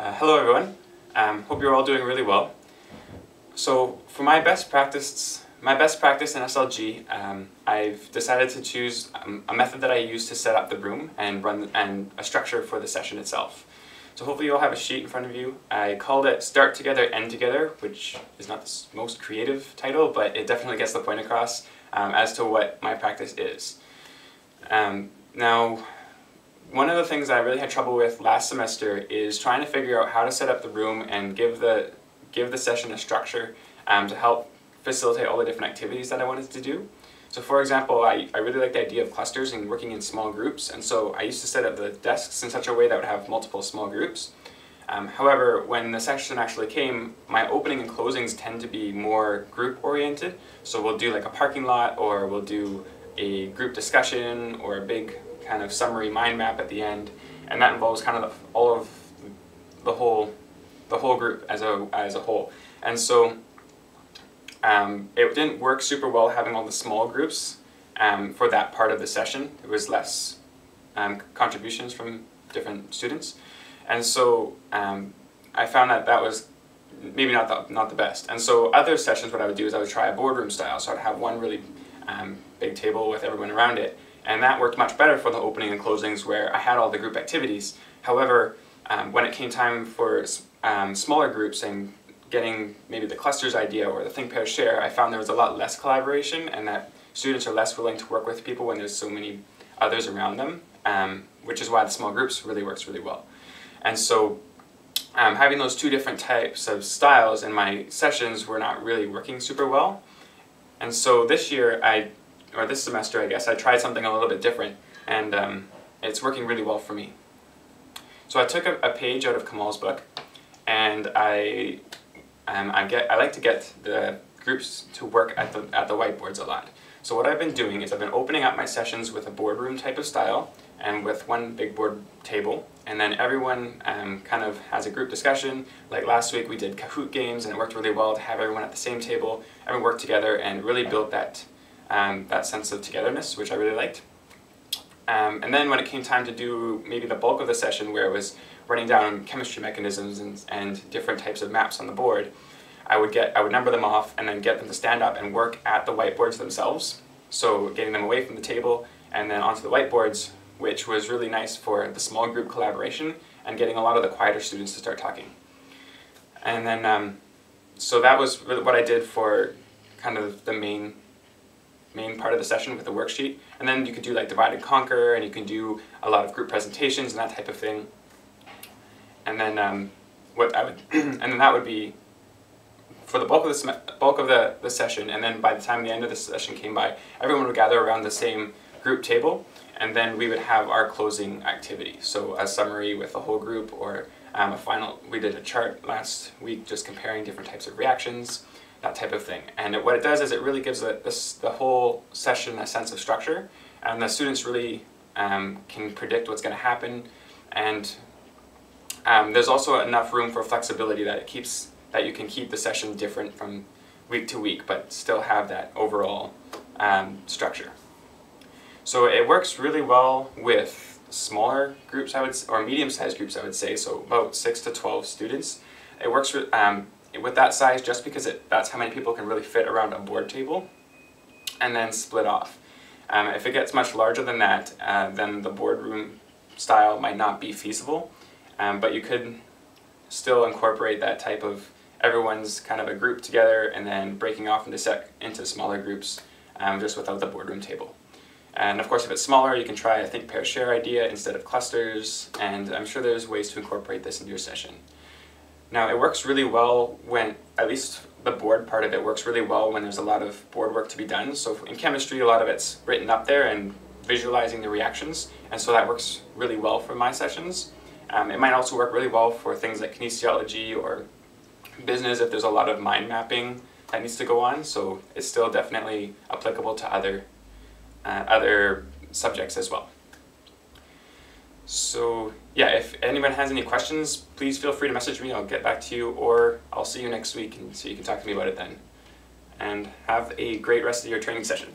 Hello everyone, hope you're all doing really well. So for my best practice in SLG, I've decided to choose a method that I use to set up the room and a structure for the session itself. So hopefully you'll have a sheet in front of you. I called it Start Together, End Together, which is not the most creative title, but it definitely gets the point across as to what my practice is. Now, one of the things I really had trouble with last semester is trying to figure out how to set up the room and give the session a structure to help facilitate all the different activities that I wanted to do. So for example, I really like the idea of clusters and working in small groups, and so I used to set up the desks in such a way that would have multiple small groups. However, when the session actually came, my opening and closings tend to be more group oriented. So we'll do like a parking lot, or we'll do a group discussion, or a big kind of summary mind map at the end, and that involves kind of the whole group as a whole. And so it didn't work super well having all the small groups for that part of the session. There was less contributions from different students, and so I found that was maybe not the best. And so other sessions, what I would do is I would try a boardroom style. So I'd have one really big table with everyone around it, and that worked much better for the opening and closings where I had all the group activities. However, when it came time for smaller groups and getting maybe the clusters idea or the think, pair, share, I found there was a lot less collaboration, and that students are less willing to work with people when there's so many others around them, which is why the small groups really works really well. And so having those two different types of styles in my sessions were not really working super well. And so this year, or this semester I guess, I tried something a little bit different, and it's working really well for me. So I took a page out of Kamal's book, and I like to get the groups to work at the whiteboards a lot. So what I've been doing is I've been opening up my sessions with a boardroom type of style and with one big board table, and then everyone kind of has a group discussion. Like last week we did Kahoot games, and it worked really well to have everyone at the same table, everyone work together, and really built that sense of togetherness, which I really liked. And then when it came time to do maybe the bulk of the session, where it was running down chemistry mechanisms and different types of maps on the board, I would number them off and then get them to stand up and work at the whiteboards themselves. So getting them away from the table and then onto the whiteboards, which was really nice for the small group collaboration and getting a lot of the quieter students to start talking. And then, so that was really what I did for kind of the main part of the session with the worksheet. And then you could do like divide and conquer, and you can do a lot of group presentations and that type of thing. And then and then that would be for the bulk of the session. And then by the time the end of the session came by, everyone would gather around the same group table, and then we would have our closing activity. So a summary with the whole group, or a final. We did a chart last week just comparing different types of reactions, that type of thing. And what it does is it really gives the whole session a sense of structure, and the students really can predict what's going to happen. And there's also enough room for flexibility that you can keep the session different from week to week, but still have that overall structure. So it works really well with smaller groups, or medium-sized groups, I would say. So about 6 to 12 students. It works with that size just because that's how many people can really fit around a board table, and then split off. If it gets much larger than that, then the boardroom style might not be feasible, but you could still incorporate that type of everyone's kind of a group together and then breaking off into smaller groups just without the boardroom table. And of course, if it's smaller, you can try a think, pair, share idea instead of clusters, and I'm sure there's ways to incorporate this into your session. Now, it works really well when, at least the board part of it works really well when there's a lot of board work to be done. So in chemistry, a lot of it's written up there and visualizing the reactions, and so that works really well for my sessions. It might also work really well for things like kinesiology or business if there's a lot of mind mapping that needs to go on, so it's still definitely applicable to other subjects as well. So yeah, if anyone has any questions, please feel free to message me. I'll get back to you, or I'll see you next week, and so you can talk to me about it then. And have a great rest of your training session.